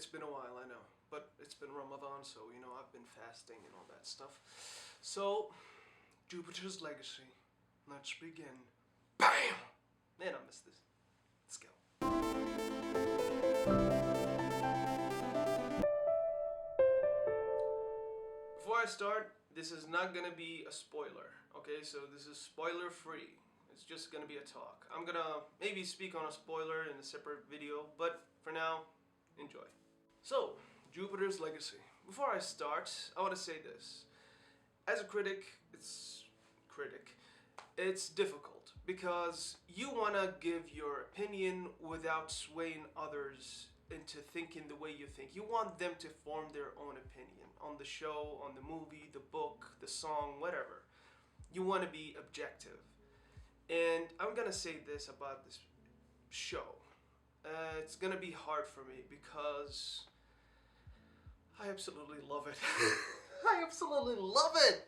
It's been a while, I know. But it's been Ramadan, so, I've been fasting and all that stuff. So, Jupiter's Legacy. Let's begin. BAM! Man, I missed this. Let's go. Before I start, this is not gonna be a spoiler, okay? So this is spoiler free. It's just gonna be a talk. I'm gonna maybe speak on a spoiler in a separate video, but for now, enjoy. So, Jupiter's Legacy. Before I start, I want to say this. As a critic, it's difficult because you want to give your opinion without swaying others into thinking the way you think. You want them to form their own opinion on the show, on the movie, the book, the song, whatever. You want to be objective. And I'm gonna say this about this show. It's gonna be hard for me because I absolutely love it. I absolutely love it!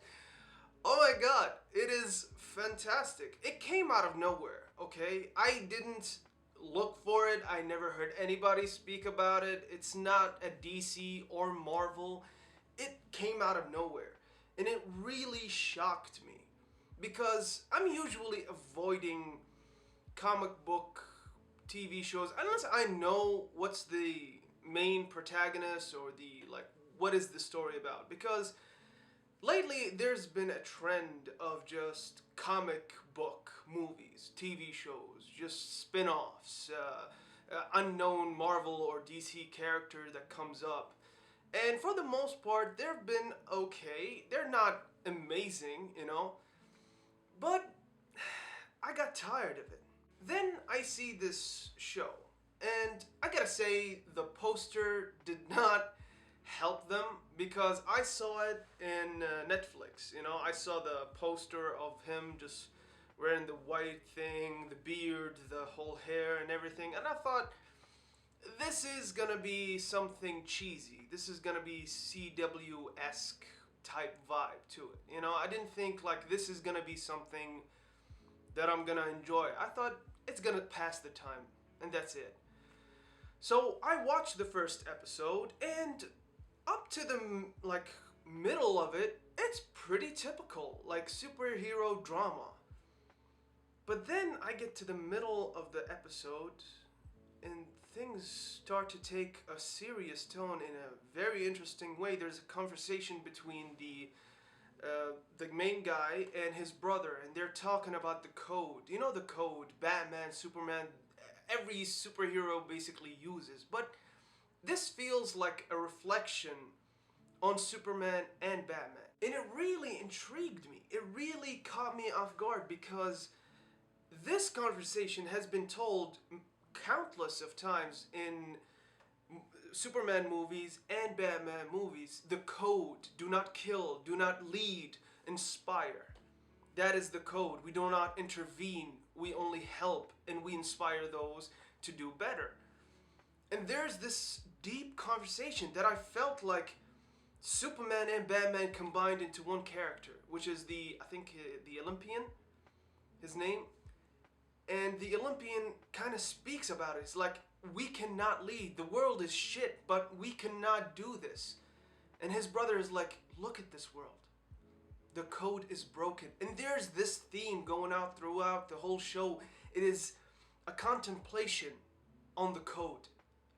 Oh my god, it is fantastic. It came out of nowhere, okay? I didn't look for it. I never heard anybody speak about it. It's not a DC or Marvel. It came out of nowhere. And it really shocked me because I'm usually avoiding comic book TV shows unless I know what's the main protagonist or what is the story about, because lately there's been a trend of just comic book movies, TV shows, just spin-offs, unknown Marvel or DC character that comes up, and for the most part they've been okay. They're not amazing, but I got tired of it. Then I see this show, and I gotta say the poster did not help them because I saw it in Netflix. I saw the poster of him just wearing the white thing, the beard, the whole hair and everything, and I thought, this is gonna be something cheesy. This is gonna be CW-esque type vibe to it. I didn't think this is gonna be something that I'm gonna enjoy. I thought it's gonna pass the time, and that's it. So I watched the first episode, and up to the middle of it, it's pretty typical, superhero drama. But then I get to the middle of the episode, and things start to take a serious tone in a very interesting way. There's a conversation between the main guy and his brother, and they're talking about the code. The code Batman, Superman, every superhero basically uses. But this feels like a reflection on Superman and Batman. And it really intrigued me. It really caught me off guard because this conversation has been told countless of times in Superman movies and Batman movies. The code: do not kill, do not lead, inspire. That is the code. We do not intervene, we only help, and we inspire those to do better. And there's this deep conversation that I felt like Superman and Batman combined into one character, which is the Olympian, his name. And the Olympian kind of speaks about it. It's like, we cannot lead. The world is shit, but we cannot do this. And his brother is like, look at this world. The code is broken. And there's this theme going out throughout the whole show. It is a contemplation on the code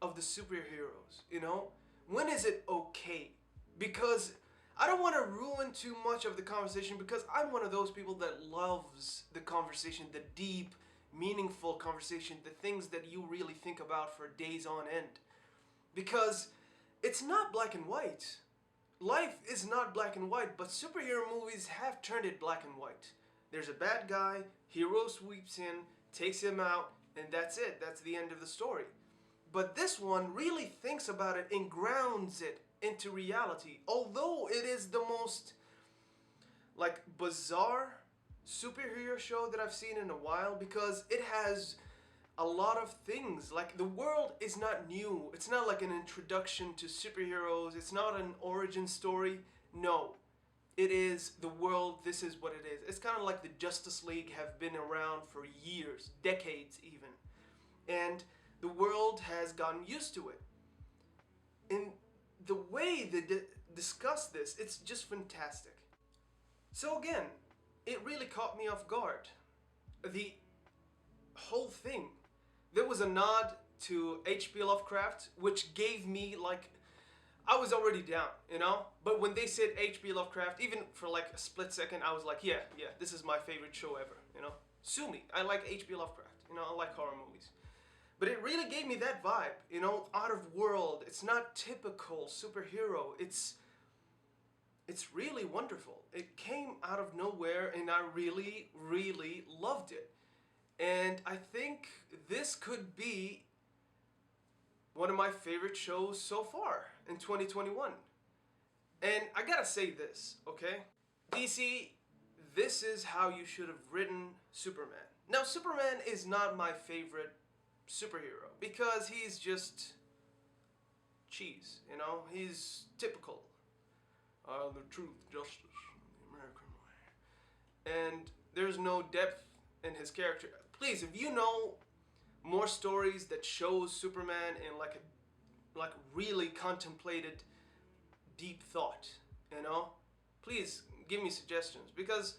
of the superheroes, When is it okay? Because I don't want to ruin too much of the conversation, because I'm one of those people that loves the conversation, the deep, meaningful conversation, the things that you really think about for days on end. Because it's not black and white. Life is not black and white, but superhero movies have turned it black and white. There's a bad guy, hero sweeps in, takes him out, and that's it. That's the end of the story. But this one really thinks about it and grounds it into reality. Although it is the most bizarre superhero show that I've seen in a while, because it has a lot of things. The world is not new. It's not like an introduction to superheroes. It's not an origin story. No. It is the world. This is what it is. It's kind of like the Justice League have been around for years, decades even. And the world has gotten used to it. And the way they discuss this, it's just fantastic. So again, it really caught me off guard. The whole thing. There was a nod to H.P. Lovecraft, which gave me like, I was already down, you know? But when they said H.P. Lovecraft, even for like a split second, I was like, yeah, this is my favorite show ever, you know? Sue me. I like H.P. Lovecraft, you know? I like horror movies. But it really gave me that vibe, you know? Out of world. It's not typical superhero. It's really wonderful. It came out of nowhere and I really, really loved it. And I think this could be one of my favorite shows so far in 2021. And I gotta say this, okay? DC, this is how you should have written Superman. Now, Superman is not my favorite superhero because he's just cheese, you know? He's typical. The truth, justice, the American way. And there's no depth in his character. Please, if you know more stories that shows Superman in like really contemplated deep thought, you know, please give me suggestions, because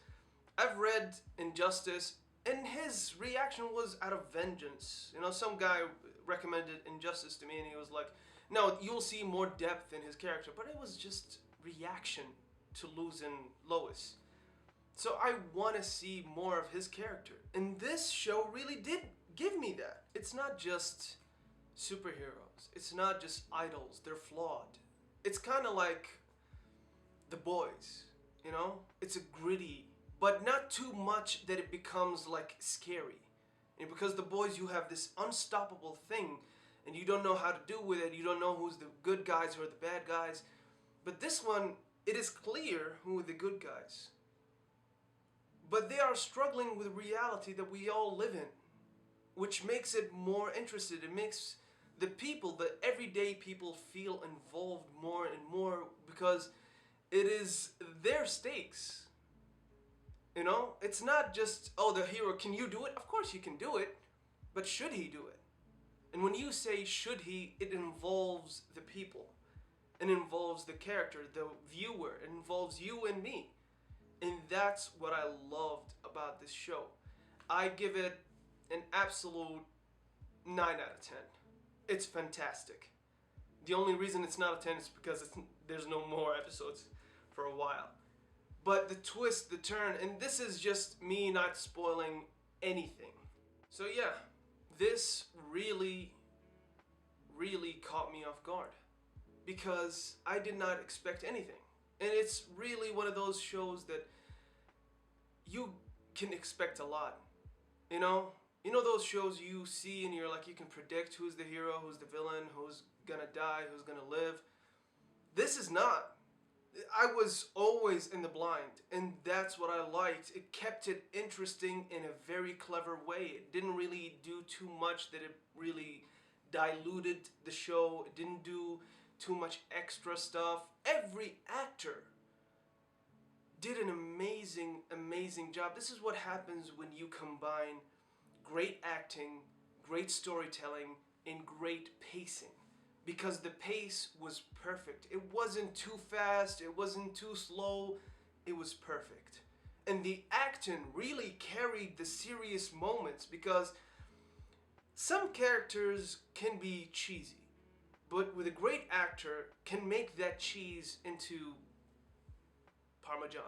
I've read Injustice and his reaction was out of vengeance. You know, some guy recommended Injustice to me and he was like, no, you'll see more depth in his character, but it was just reaction to losing Lois. So I want to see more of his character. And this show really did give me that. It's not just superheroes. It's not just idols. They're flawed. It's kind of like The Boys, you know? It's a gritty, but not too much that it becomes like scary. And because The Boys, you have this unstoppable thing and you don't know how to do with it. You don't know who's the good guys or the bad guys. But this one, it is clear who are the good guys. But they are struggling with reality that we all live in, which makes it more interesting. It makes the people, the everyday people, feel involved more and more because it is their stakes. You know, it's not just, oh, the hero, can you do it? Of course you can do it, but should he do it? And when you say should he, it involves the people. It involves the character, the viewer. It involves you and me. And that's what I loved about this show. I give it an absolute 9 out of 10. It's fantastic. The only reason it's not a 10 is because there's no more episodes for a while. But the twist, the turn, and this is just me not spoiling anything. So yeah, this really, really caught me off guard because I did not expect anything. And it's really one of those shows that you can expect a lot. You know those shows you see and you're like, you can predict who's the hero, who's the villain, who's gonna die, who's gonna live. This is not. I was always in the blind, and that's what I liked. It kept it interesting in a very clever way. It didn't really do too much that it really diluted the show. It didn't do too much extra stuff. Every actor did an amazing, amazing job. This is what happens when you combine great acting, great storytelling, and great pacing. Because the pace was perfect. It wasn't too fast, it wasn't too slow, it was perfect. And the acting really carried the serious moments because some characters can be cheesy, but with a great actor can make that cheese into Parmesan,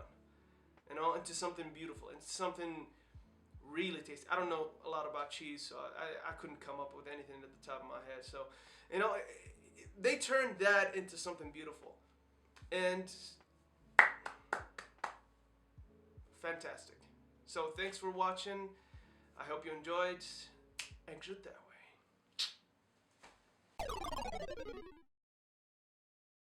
into something beautiful, into something really tasty. I don't know a lot about cheese, so I couldn't come up with anything at the top of my head. So, they turned that into something beautiful. And fantastic. So thanks for watching. I hope you enjoyed. Exit that way.